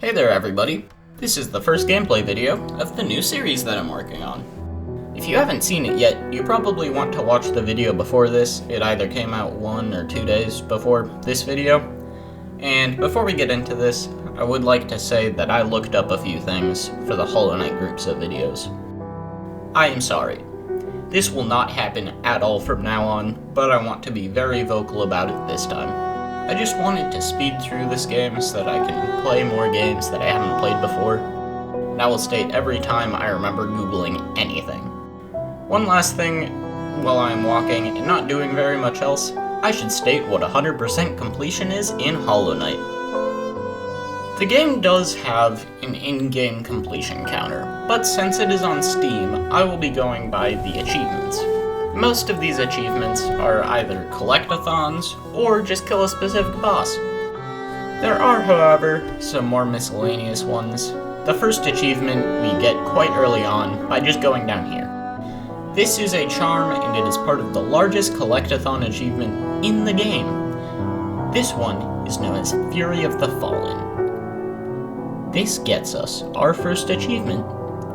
Hey there everybody, this is the first gameplay video of the new series that I'm working on. If you haven't seen it yet, you probably want to watch the video before this. It either came out 1 or 2 days before this video. And before we get into this, I would like to say that I looked up a few things for the Hollow Knight groups of videos. I am sorry. This will not happen at all from now on, but I want to be very vocal about it this time. I just wanted to speed through this game so that I can play more games that I haven't played before. And I will state every time I remember Googling anything. One last thing, while I'm walking and not doing very much else, I should state what 100% completion is in Hollow Knight. The game does have an in-game completion counter, but since it is on Steam, I will be going by the achievements. Most of these achievements are either collectathons or just kill a specific boss. There are, however, some more miscellaneous ones. The first achievement we get quite early on by just going down here. This is a charm and it is part of the largest collectathon achievement in the game. This one is known as Fury of the Fallen. This gets us our first achievement,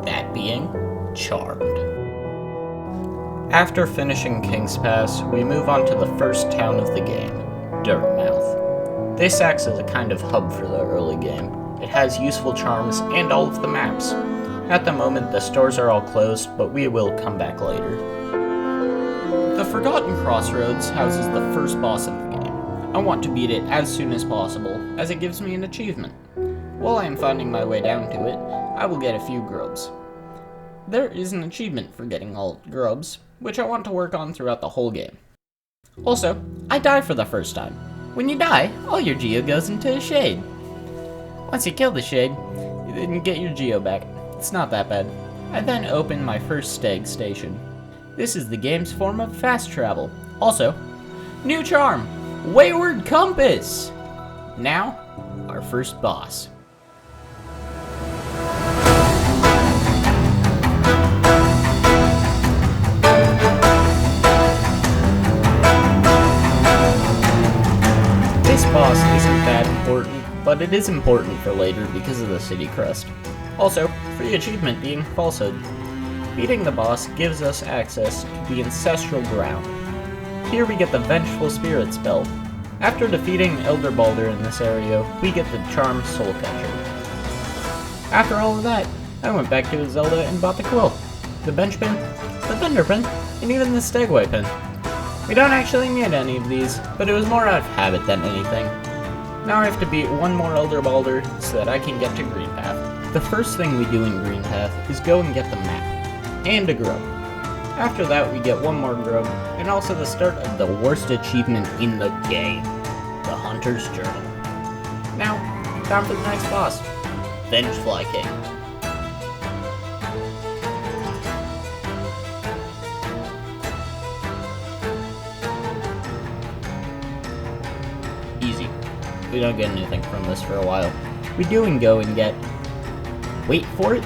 that being Charmed. After finishing King's Pass, we move on to the first town of the game, Dirtmouth. This acts as a kind of hub for the early game. It has useful charms and all of the maps. At the moment, the stores are all closed, but we will come back later. The Forgotten Crossroads houses the first boss of the game. I want to beat it as soon as possible, as it gives me an achievement. While I am finding my way down to it, I will get a few grubs. There is an achievement for getting all grubs, which I want to work on throughout the whole game. Also, I die for the first time. When you die, all your Geo goes into a shade. Once you kill the shade, then you get your Geo back. It's not that bad. I then open my first stag station. This is the game's form of fast travel. Also, new charm, Wayward Compass! Now, our first boss. This boss isn't that important, but it is important for later because of the city crest. Also, for the achievement being Falsehood. Beating the boss gives us access to the Ancestral Ground. Here we get the Vengeful Spirit spell. After defeating Elder Balder in this area, we get the charm Soul Catcher. After all of that, I went back to Zelda and bought the quill, the bench pin, the thunder pin, and even the Stegway pin. We don't actually need any of these, but it was more out of habit than anything. Now I have to beat one more Elder Balder so that I can get to Green Path. The first thing we do in Green Path is go and get the map, and a grub. After that we get one more grub, and also the start of the worst achievement in the game, the Hunter's Journal. Now, time for the next boss, Vengefly King. Easy. We don't get anything from this for a while. We do and go and get, wait for it,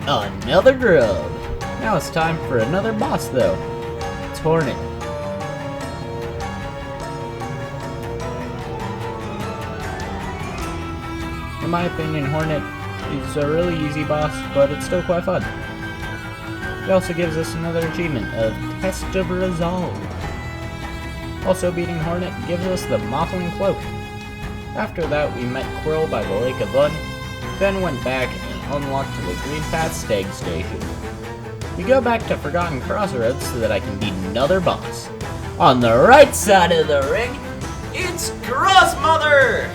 another grub. Now it's time for another boss though. It's Hornet. In my opinion, Hornet is a really easy boss, but it's still quite fun. It also gives us another achievement of Test of Resolve. Also beating Hornet gives us the Mottling Cloak. After that we met Quirrell by the Lake of Un, then went back and unlocked the Green Path Stag Station. We go back to Forgotten Crossroads so that I can beat another boss. On the right side of the ring, it's Grossmother!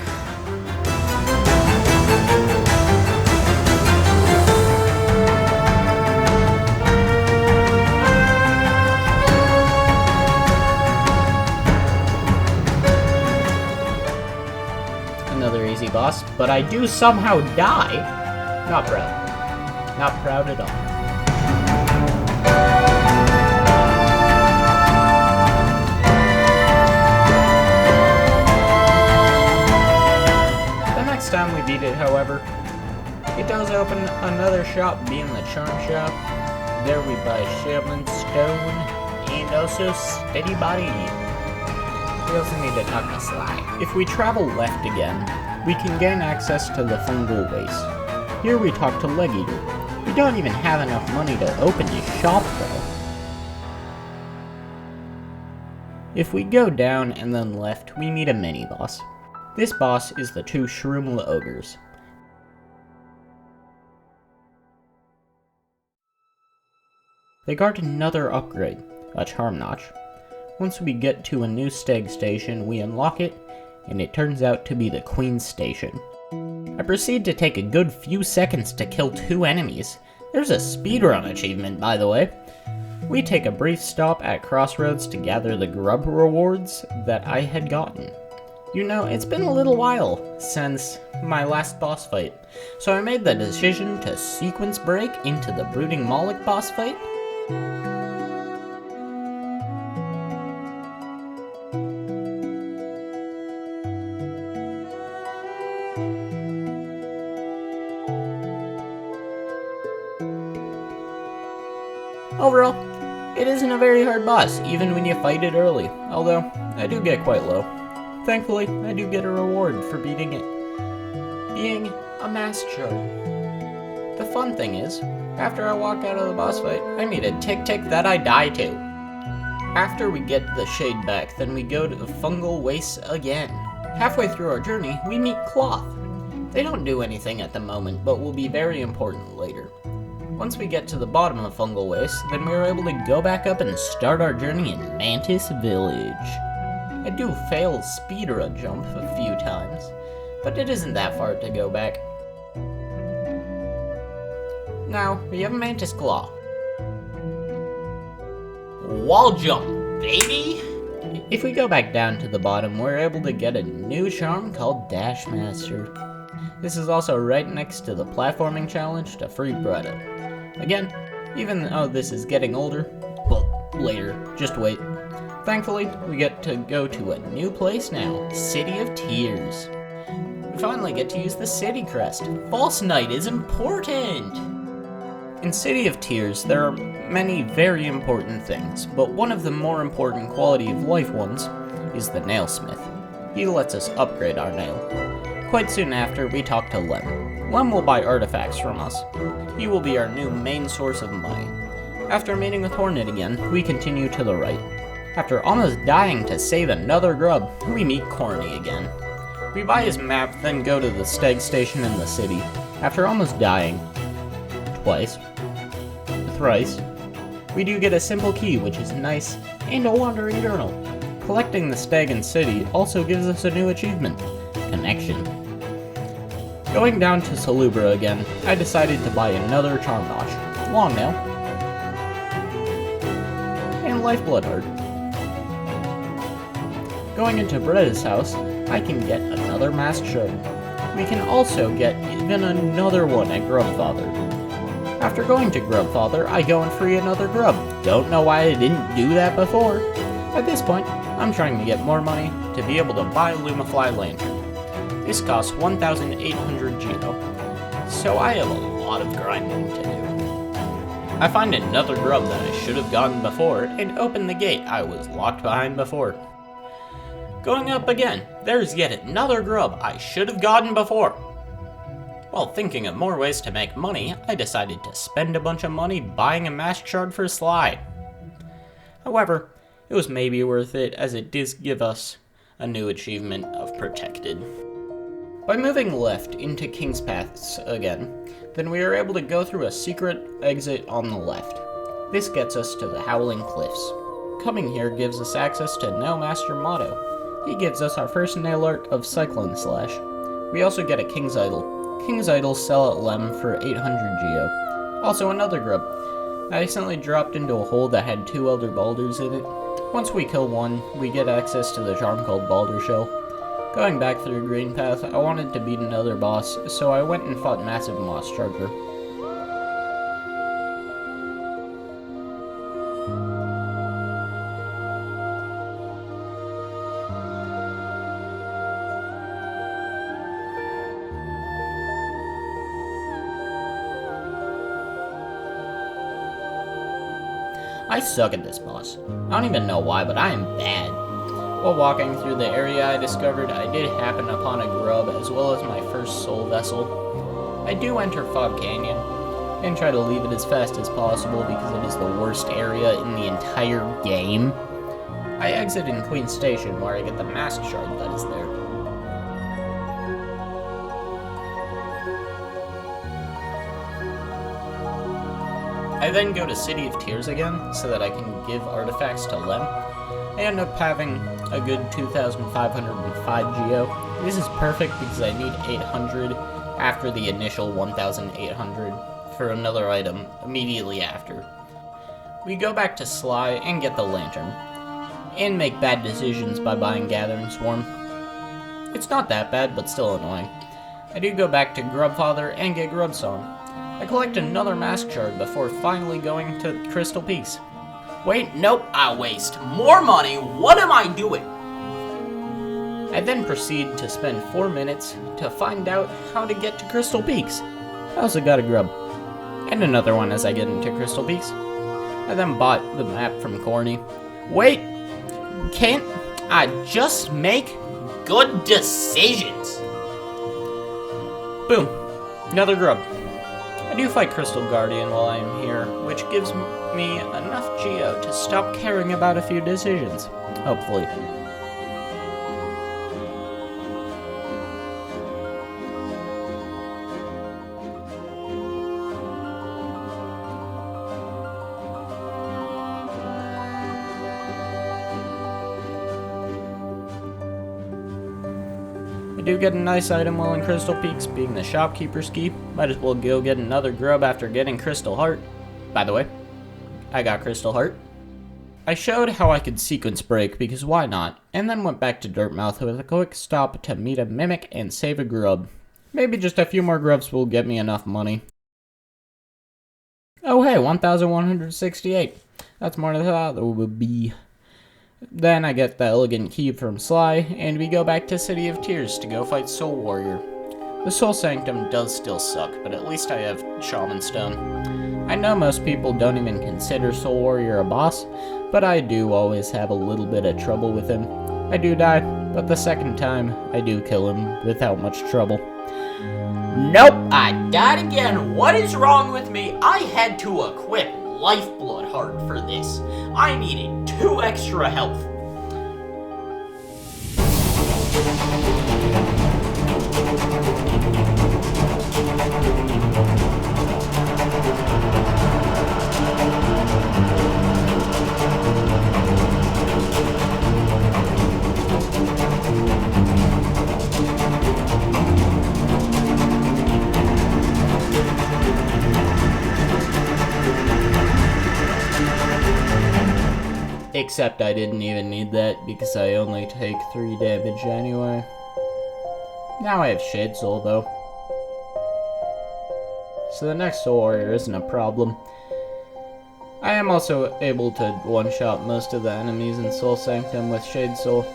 Another easy boss, but I do somehow die. Not proud. Not proud at all. Time we beat it, however, it does open another shop, being the Charm Shop. There we buy Shaman Stone and also Steady Body. We also need to talk to Sly. If we travel left again, we can gain access to the fungal waste. Here we talk to Leg Eater. We don't even have enough money to open his shop though. If we go down and then left, we meet a mini-boss. This boss is the two Shroomla ogres. They guard another upgrade, a charm notch. Once we get to a new stag station, we unlock it, and it turns out to be the Queen's Station. I proceed to take a good few seconds to kill 2 enemies. There's a speedrun achievement, by the way. We take a brief stop at Crossroads to gather the grub rewards that I had gotten. You know, it's been a little while since my last boss fight, so I made the decision to sequence break into the Brooding Moloch boss fight. Overall, it isn't a very hard boss, even when you fight it early, although I do get quite low. Thankfully, I do get a reward for beating it, being a mask shard. The fun thing is, after I walk out of the boss fight, I meet a tick-tick that I die to. After we get the shade back, then we go to the fungal wastes again. Halfway through our journey, we meet Cloth. They don't do anything at the moment, but will be very important later. Once we get to the bottom of the fungal waste, then we are able to go back up and start our journey in Mantis Village. I do fail speedrun jump a few times, but it isn't that far to go back. Now, we have Mantis Claw. Wall jump, baby! If we go back down to the bottom, we're able to get a new charm called Dash Master. This is also right next to the platforming challenge to free Bretta. Again, even though this is getting older, but later, just wait. Thankfully, we get to go to a new place now, City of Tears. We finally get to use the city crest. False Night is important! In City of Tears, there are many very important things, but one of the more important quality of life ones is the nailsmith. He lets us upgrade our nail. Quite soon after, we talk to Lem. Lem will buy artifacts from us. He will be our new main source of money. After meeting with Hornet again, we continue to the right. After almost dying to save another grub, we meet Corny again. We buy his map, then go to the stag station in the city. After almost dying, twice, thrice, we do get a simple key, which is nice, and a wandering journal. Collecting the stag in city also gives us a new achievement, Connection. Going down to Salubra again, I decided to buy another charm notch, Long Nail, and Lifeblood Heart. Going into Bretta's house, I can get another mask shard. We can also get even another one at Grubfather. After going to Grubfather, I go and free another grub. Don't know why I didn't do that before. At this point, I'm trying to get more money to be able to buy Lumafly Lantern. This costs 1,800 Geo, so I have a lot of grinding to do. I find another grub that I should have gotten before and open the gate I was locked behind before. Going up again, there's yet another grub I should have gotten before. While thinking of more ways to make money, I decided to spend a bunch of money buying a mask shard for Sly. However, it was maybe worth it as it does give us a new achievement of Protected. By moving left into King's Paths again, then we are able to go through a secret exit on the left. This gets us to the Howling Cliffs. Coming here gives us access to Nailmaster Motto. He gives us our first nail art of Cyclone Slash. We also get a King's Idol. King's Idols sell at Lem for 800 Geo. Also another grub. I accidentally dropped into a hole that had 2 Elder Baldurs in it. Once we kill one, we get access to the charm called Baldur Shell. Going back through Green Path, I wanted to beat another boss, so I went and fought Massive Moss Charger. I suck at this boss. I don't even know why, but I am bad. While walking through the area I discovered, I did happen upon a grub as well as my first soul vessel. I do enter Fog Canyon, and try to leave it as fast as possible because it is the worst area in the entire game. I exit in Queen Station where I get the mask shard that is there. I then go to City of Tears again so that I can give artifacts to Lem. I end up having a good 2,505 geo. This is perfect because I need 800 after the initial 1,800 for another item immediately after. We go back to Sly and get the lantern, and make bad decisions by buying Gathering Swarm. It's not that bad, but still annoying. I do go back to Grubfather and get Grub Song. I collect another mask shard before finally going to Crystal Peaks. Wait, nope, I waste more money. What am I doing? I then proceed to spend 4 minutes to find out how to get to Crystal Peaks. I also got a grub. And another one as I get into Crystal Peaks. I then bought the map from Corny. Wait, can't I just make good decisions? Boom, another grub. I do fight Crystal Guardian while I am here, which gives me enough geo to stop caring about a few decisions. Hopefully. I do get a nice item while in Crystal Peaks, being the Shopkeeper's Key. Might as well go get another grub after getting Crystal Heart. By the way, I got Crystal Heart. I showed how I could sequence break, because why not, and then went back to Dirtmouth with a quick stop to meet a Mimic and save a grub. Maybe just a few more grubs will get me enough money. Oh hey, 1,168. That's more than I thought it would be. Then I get the Elegant Key from Sly, and we go back to City of Tears to go fight Soul Warrior. The Soul Sanctum does still suck, but at least I have Shaman Stone. I know most people don't even consider Soul Warrior a boss, but I do always have a little bit of trouble with him. I do die, but the second time, I do kill him without much trouble. Nope, I died again. What is wrong with me? I had to equip Lifeblood Heart for this. I needed 2 extra health. Except I didn't even need that because I only take 3 damage anyway. Now I have Shade Soul though. So the next Soul Warrior isn't a problem. I am also able to one-shot most of the enemies in Soul Sanctum with Shade Soul.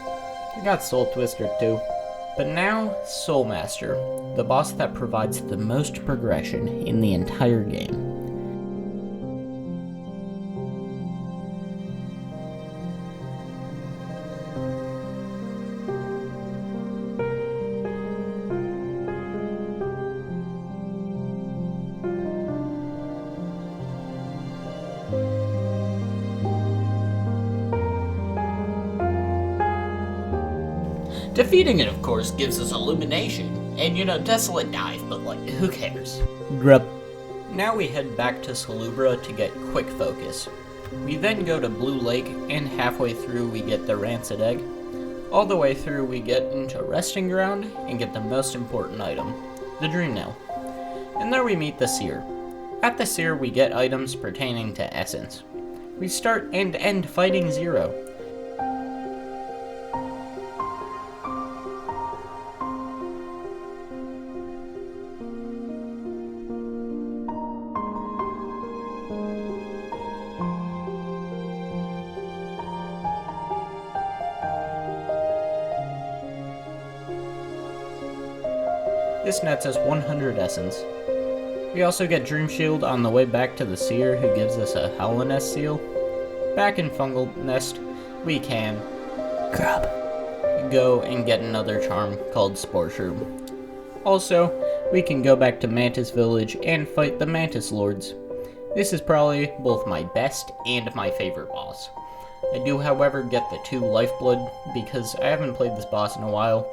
I got Soul Twister too. But now, Soul Master, the boss that provides the most progression in the entire game. Defeating it, of course, gives us illumination, and Desolate Dive, but who cares? Grup. Now we head back to Salubra to get Quick Focus. We then go to Blue Lake, and halfway through we get the Rancid Egg. All the way through we get into Resting Ground, and get the most important item, the Dream Nail. And there we meet the Seer. At the Seer we get items pertaining to Essence. We start and end fighting Zero. This nets us 100 Essence. We also get Dream Shield on the way back to the Seer, who gives us a Howlnest seal. Back in Fungal Nest, we can Grub. Go and get another charm called Spore Shroom. Also, we can go back to Mantis Village and fight the Mantis Lords. This is probably both my best and my favorite boss. I do, however, get the 2 Lifeblood because I haven't played this boss in a while.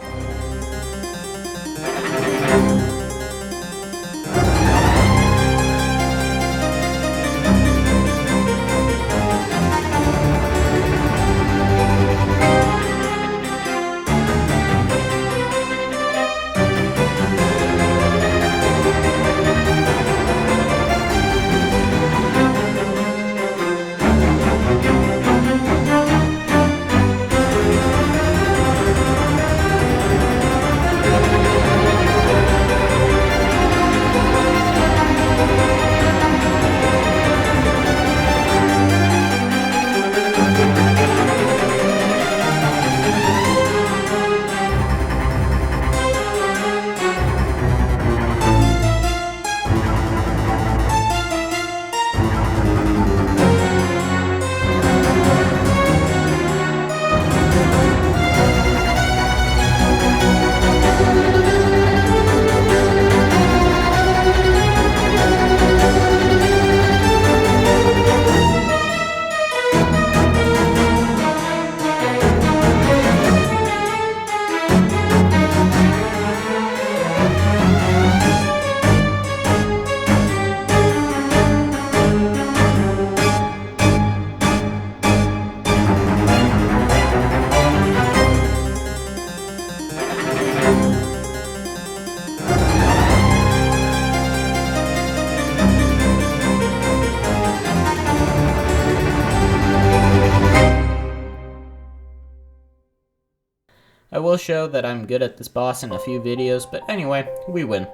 I will show that I'm good at this boss in a few videos, but anyway, we win.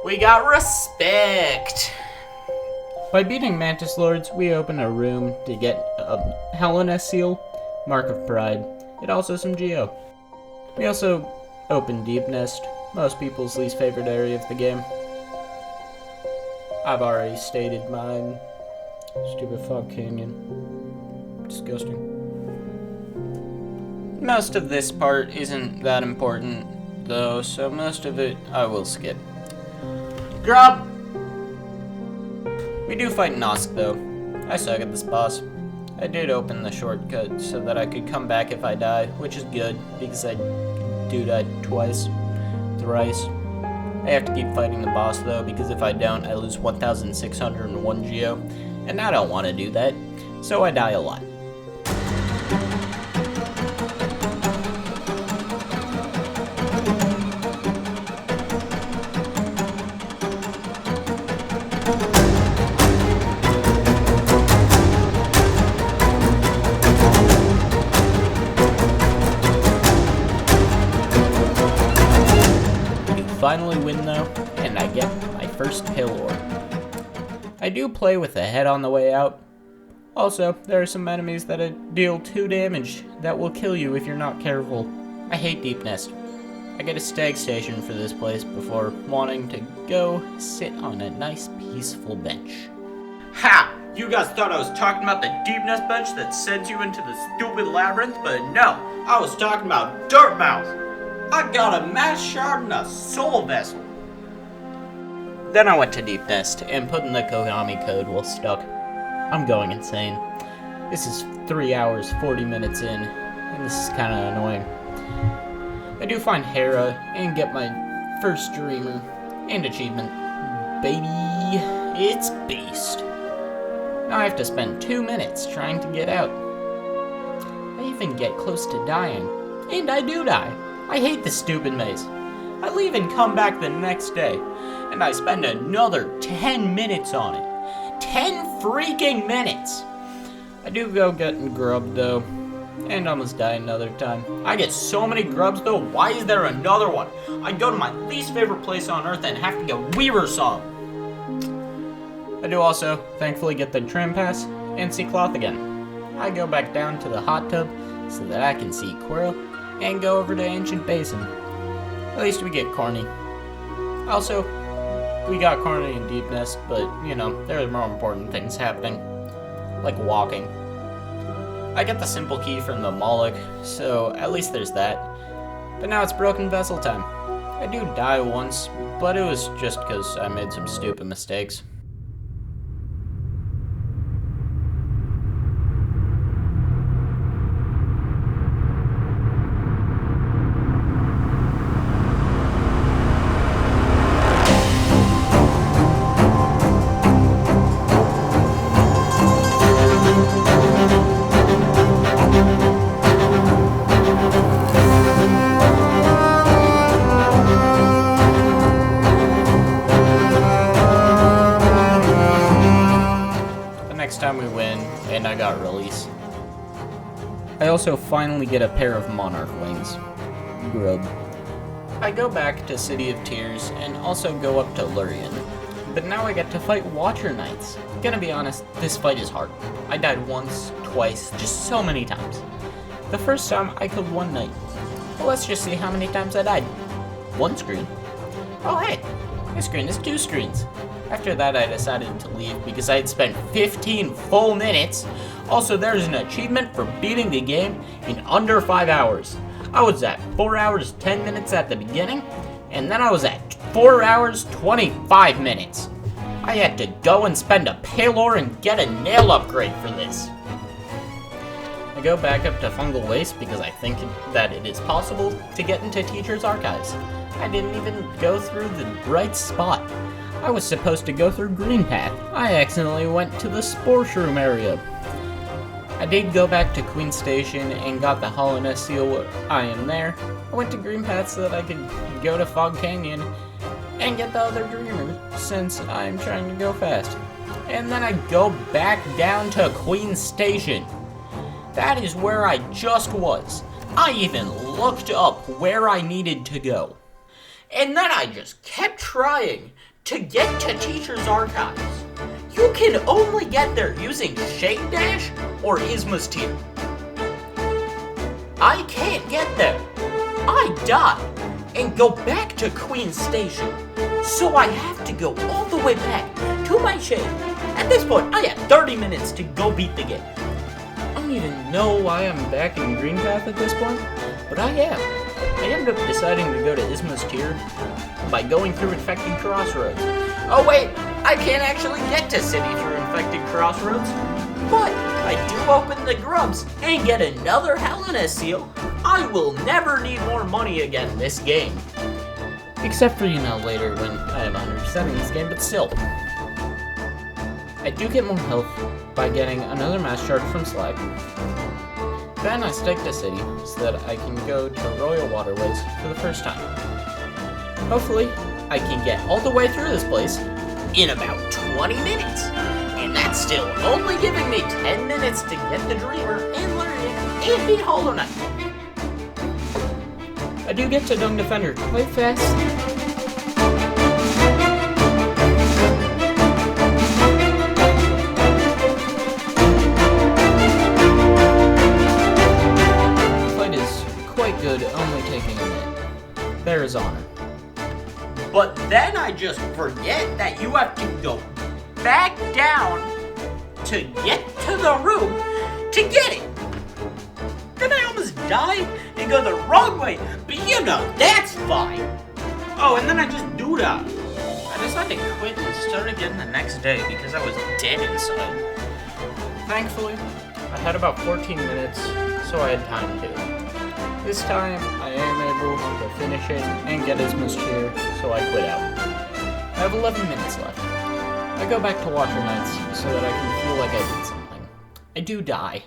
We got respect. By beating Mantis Lords, we open a room to get a Helena seal, Mark of Pride, and also some Geo. We also open Deep Nest, most people's least favorite area of the game. I've already stated mine. Stupid Fog Canyon. Disgusting. Most of this part isn't that important, though, so most of it I will skip. Grub. We do fight Nosk, though. I suck at this boss. I did open the shortcut so that I could come back if I die, which is good, because I do die thrice. I have to keep fighting the boss, though, because if I don't, I lose 1,601 Geo, and I don't want to do that, so I die a lot. Finally win though, and I get my first Pill Orb. I do play with the head on the way out. Also, there are some enemies that deal 2 damage that will kill you if you're not careful. I hate Deep Nest. I get a stag station for this place before wanting to go sit on a nice peaceful bench. Ha! You guys thought I was talking about the Deep Nest bench that sends you into the stupid labyrinth, but no, I was talking about Dirt Mouth. I got a mass shard and a soul vessel. Then I went to Deep Nest and put in the Konami code while stuck. I'm going insane. This is 3 hours, 40 minutes in, and this is kind of annoying. I do find Hera and get my first Dreamer and achievement. Baby, it's Beast. Now I have to spend 2 minutes trying to get out. I even get close to dying, and I do die. I hate this stupid maze. I leave and come back the next day, and I spend another 10 minutes on it. 10 freaking minutes! I do go getting grub though, and almost die another time. I get so many grubs though, why is there another one? I go to my least favorite place on earth and have to get Weaver Song. I do also, thankfully, get the tram pass and see Cloth again. I go back down to the hot tub so that I can see Quirrell and go over to Ancient Basin. At least we get Corny. Also, we got Corny in Deep Nest, but, you know, there are more important things happening. Like walking. I get the simple key from the Moloch, so at least there's that. But now it's broken vessel time. I do die once, but it was just because I made some stupid mistakes. Time we win, and I got release. I also finally get a pair of Monarch wings. Grub. I go back to City of Tears and also go up to Lurien. But now I get to fight Watcher Knights. Gonna be honest, this fight is hard. I died once, twice, just so many times. The first time I killed one knight. Well, let's just see how many times I died. One screen. Oh hey, this screen is 2 screens. After that, I decided to leave because I had spent 15 full minutes. Also, there's an achievement for beating the game in under 5 hours. I was at 4 hours 10 minutes at the beginning, and then I was at 4 hours 25 minutes. I had to go and spend a Paylor and get a nail upgrade for this. I go back up to Fungal Waste because I think that it is possible to get into Teacher's Archives. I didn't even go through the right spot. I was supposed to go through Green Path. I accidentally went to the Sports Room area. I did go back to Queen Station and got the Hollowness Seal. I am there. I went to Green Path so that I could go to Fog Canyon and get the other Dreamers, since I'm trying to go fast. And then I go back down to Queen Station. That is where I just was. I even looked up where I needed to go. And then I just kept trying to get to Teacher's Archives. You can only get there using Shade Dash or Isma's Tier. I can't get there. I die and go back to Queen Station. So I have to go all the way back to my shade. At this point, I have 30 minutes to go beat the game. I don't even know why I'm back in Green Path at this point, but I am. I ended up deciding to go to Isma's Tier by going through Infected Crossroads. Oh wait, I can't actually get to City through Infected Crossroads, but I do open the grubs and get another Helena Seal. I will never need more money again this game. Except for, later when I have 100% in this game, but still. I do get more health by getting another Mass Shard from Slag. Then I stick to City so that I can go to Royal Waterways for the first time. Hopefully, I can get all the way through this place in about 20 minutes. And that's still only giving me 10 minutes to get the Dreamer and learn it and beat Hollow Knight. I do get to Dung Defender quite fast. Good, only taking a minute. There is honor. But then I just forget that you have to go back down to get to the room to get it. Then I almost die and go the wrong way, but that's fine. Oh, and then I just do that. I decided to quit and start again the next day because I was dead inside. Thankfully, I had about 14 minutes, so I had time to. This time, I am able to finish it and get Isma's Tier, so I quit out. I have 11 minutes left. I go back to Watcher Knights so that I can feel like I did something. I do die.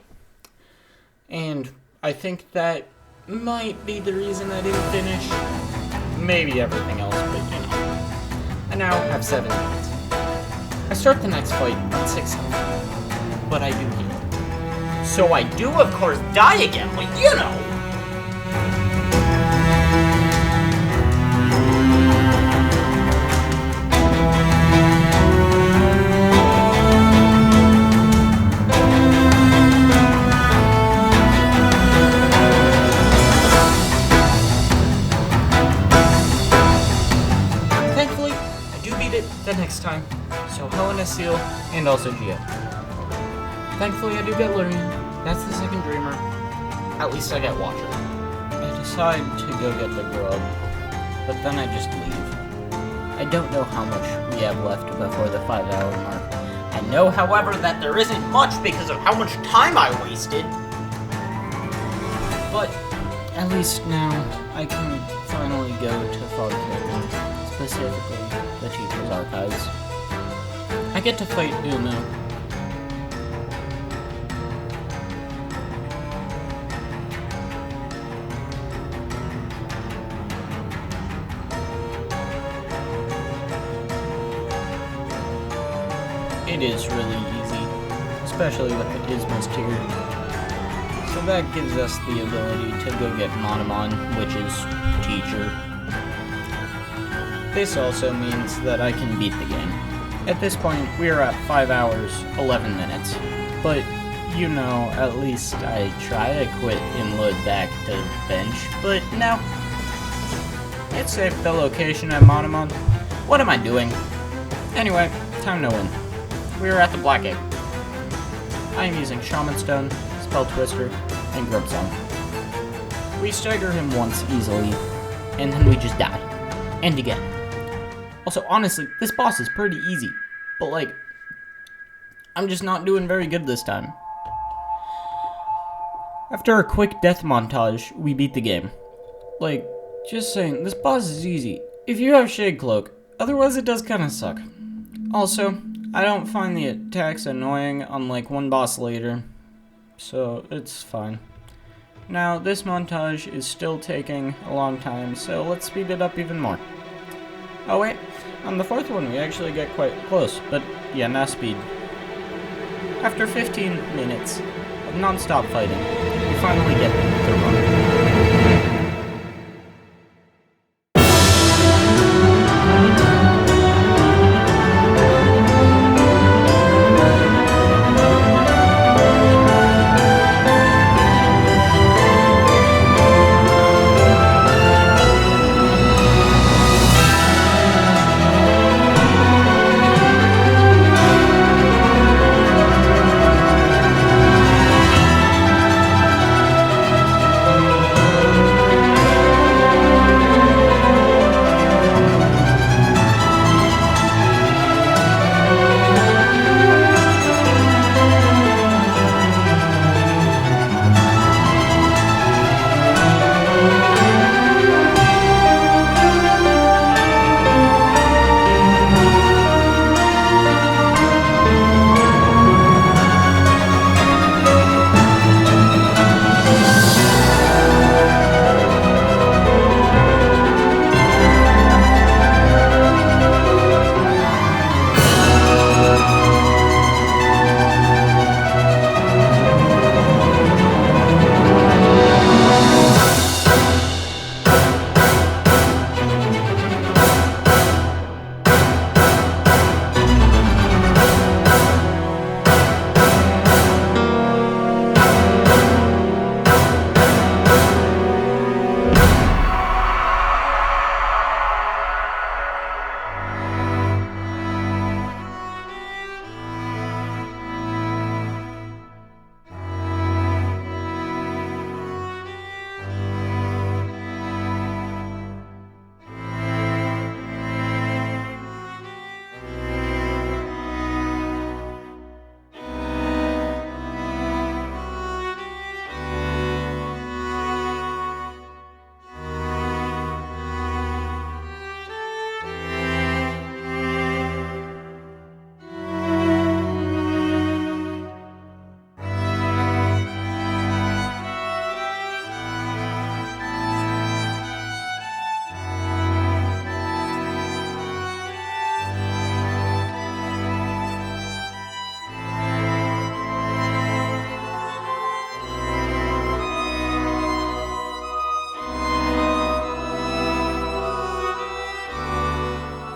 And I think that might be the reason I didn't finish. Maybe everything else, but I now have 7 minutes. I start the next fight at 6 health, but I do heal. So I do, of course, die again, but Thankfully, I do beat it the next time, so Helena Seal and also Geo. Thankfully, I do get Lurien. That's the second dreamer. At least I get Watcher. I decide to go get the grub, but then I just leave. I don't know how much we have left before the 5-hour mark. I know, however, that there isn't much because of how much time I wasted. But at least now I can finally go to Fog Cavern, specifically the Teacher's Archives. I get to fight Umu. It is really easy, especially with the Ismus tier. So that gives us the ability to go get Monomon, which is Teacher. This also means that I can beat the game. At this point, we are at 5 hours, 11 minutes. But, you know, at least I try to quit and load back to bench, but no. It saved the location at Monomon. What am I doing? Anyway, time to win. We are at the Black Egg. I am using Shaman Stone, Spell Twister, and Grub Song. We stagger him once easily, and then we just die. And again. Also, honestly, this boss is pretty easy, but like, I'm just not doing very good this time. After a quick death montage, we beat the game. Like, just saying, this boss is easy, if you have Shade Cloak, otherwise it does kinda suck. Also, I don't find the attacks annoying unlike one boss later, so it's fine. Now, this montage is still taking a long time, so let's speed it up even more. Oh wait, on the fourth one we actually get quite close, but yeah, not speed. After 15 minutes of non-stop fighting, we finally get the run.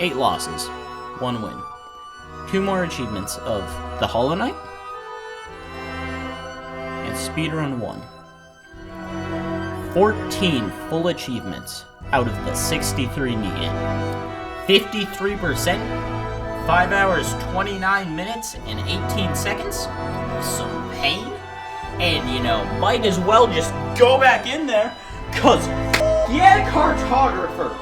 8 losses, 1 win. 2 more achievements of the Hollow Knight and Speedrun 1. 14 full achievements out of the 63 needed. 53%, 5 hours 29 minutes and 18 seconds. Some pain. And, you know, might as well just go back in there, cause yeah, cartographer,